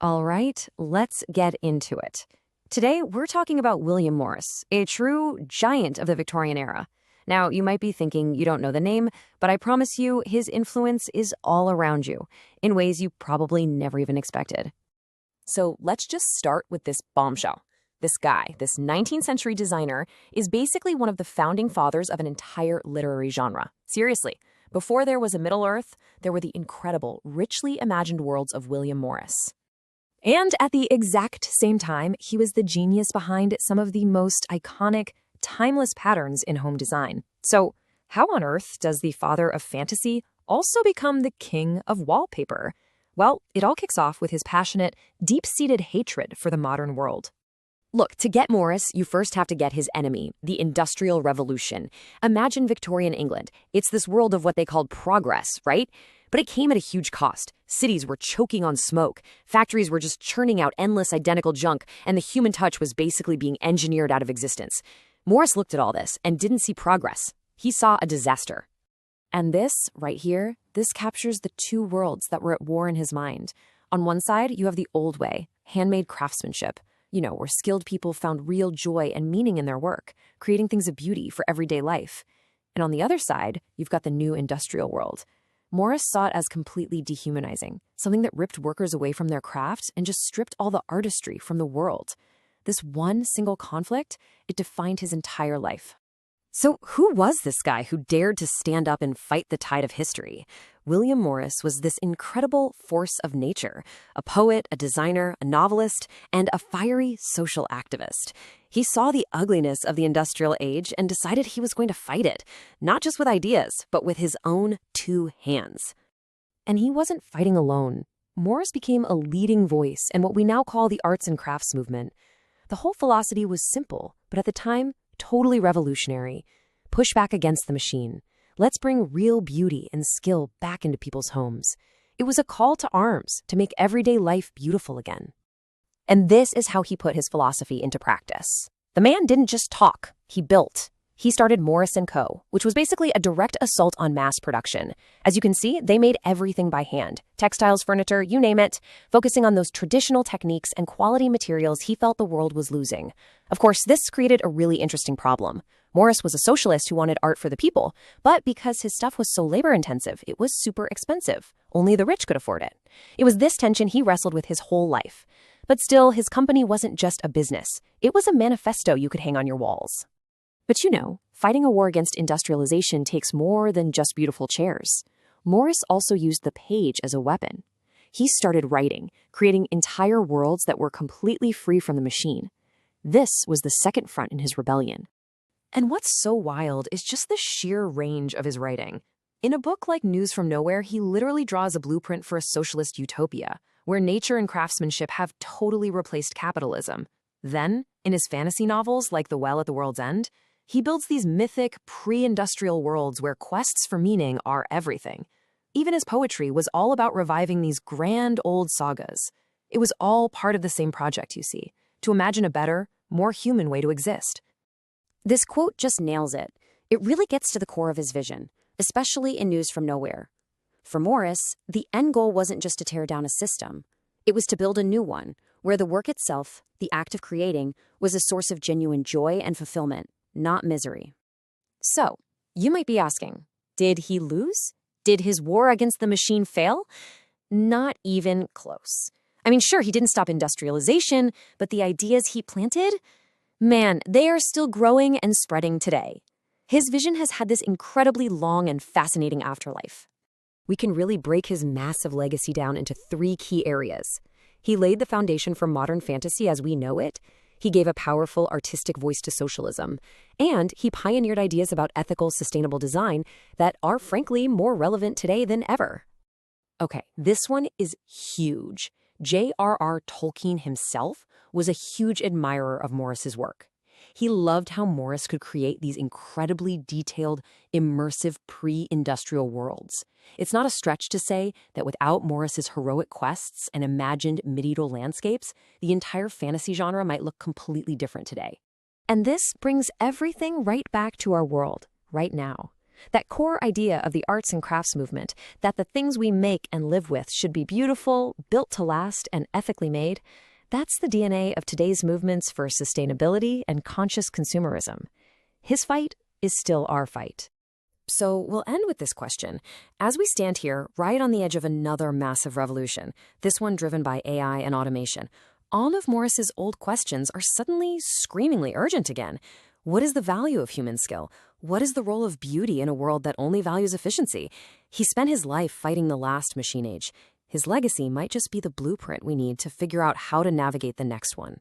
All right, let's get into it. Today, we're talking about William Morris, a true giant of the Victorian era. Now, you might be thinking you don't know the name, but I promise you his influence is all around you in ways you probably never even expected. So let's just start with this bombshell. This guy, this 19th century designer, is basically one of the founding fathers of an entire literary genre. Seriously, before there was a Middle Earth, there were the incredible, richly imagined worlds of William Morris. And at the exact same time, he was the genius behind some of the most iconic, timeless patterns in home design. So, how on earth does the father of fantasy also become the king of wallpaper? Well, it all kicks off with his passionate, deep-seated hatred for the modern world. Look, to get Morris, you first have to get his enemy, the Industrial Revolution. Imagine Victorian England. It's this world of what they called progress, right? But it came at a huge cost. Cities were choking on smoke. Factories were just churning out endless identical junk, and the human touch was basically being engineered out of existence. Morris looked at all this and didn't see progress. He saw a disaster. And this, right here, this captures the two worlds that were at war in his mind. On one side, you have the old way, handmade craftsmanship, where skilled people found real joy and meaning in their work, creating things of beauty for everyday life. And on the other side, you've got the new industrial world. Morris saw it as completely dehumanizing, something that ripped workers away from their craft and just stripped all the artistry from the world. This one single conflict, it defined his entire life. So who was this guy who dared to stand up and fight the tide of history? William Morris was this incredible force of nature, a poet, a designer, a novelist, and a fiery social activist. He saw the ugliness of the industrial age and decided he was going to fight it, not just with ideas, but with his own two hands. And he wasn't fighting alone. Morris became a leading voice in what we now call the arts and crafts movement. The whole philosophy was simple, but at the time, totally revolutionary. Push back against the machine. Let's bring real beauty and skill back into people's homes. It was a call to arms to make everyday life beautiful again. And this is how he put his philosophy into practice. The man didn't just talk, he built. He started Morris & Co., which was basically a direct assault on mass production. As you can see, they made everything by hand. Textiles, furniture, you name it, focusing on those traditional techniques and quality materials he felt the world was losing. Of course, this created a really interesting problem. Morris was a socialist who wanted art for the people, but because his stuff was so labor-intensive, it was super expensive. Only the rich could afford it. It was this tension he wrestled with his whole life. But still, his company wasn't just a business. It was a manifesto you could hang on your walls. But fighting a war against industrialization takes more than just beautiful chairs. Morris also used the page as a weapon. He started writing, creating entire worlds that were completely free from the machine. This was the second front in his rebellion. And what's so wild is just the sheer range of his writing. In a book like News from Nowhere, he literally draws a blueprint for a socialist utopia, where nature and craftsmanship have totally replaced capitalism. Then, in his fantasy novels like The Well at the World's End, he builds these mythic, pre-industrial worlds where quests for meaning are everything. Even his poetry was all about reviving these grand old sagas. It was all part of the same project, you see, to imagine a better, more human way to exist. This quote just nails it. It really gets to the core of his vision, especially in News from Nowhere. For Morris, the end goal wasn't just to tear down a system. It was to build a new one, where the work itself, the act of creating, was a source of genuine joy and fulfillment, not misery. So, you might be asking, did he lose? Did his war against the machine fail? Not even close. I mean, sure, he didn't stop industrialization, but the ideas he planted, man, they are still growing and spreading today. His vision has had this incredibly long and fascinating afterlife. We can really break his massive legacy down into three key areas. He laid the foundation for modern fantasy as we know it. He gave a powerful artistic voice to socialism, and he pioneered ideas about ethical, sustainable design that are frankly more relevant today than ever. Okay, this one is huge. J.R.R. Tolkien himself was a huge admirer of Morris's work. He loved how Morris could create these incredibly detailed, immersive pre-industrial worlds. It's not a stretch to say that without Morris's heroic quests and imagined medieval landscapes, the entire fantasy genre might look completely different today. And this brings everything right back to our world, right now. That core idea of the arts and crafts movement, that the things we make and live with should be beautiful, built to last, and ethically made, that's the DNA of today's movements for sustainability and conscious consumerism. His fight is still our fight. So we'll end with this question. As we stand here, right on the edge of another massive revolution, this one driven by AI and automation, all of Morris's old questions are suddenly screamingly urgent again. What is the value of human skill? What is the role of beauty in a world that only values efficiency? He spent his life fighting the last machine age. His legacy might just be the blueprint we need to figure out how to navigate the next one.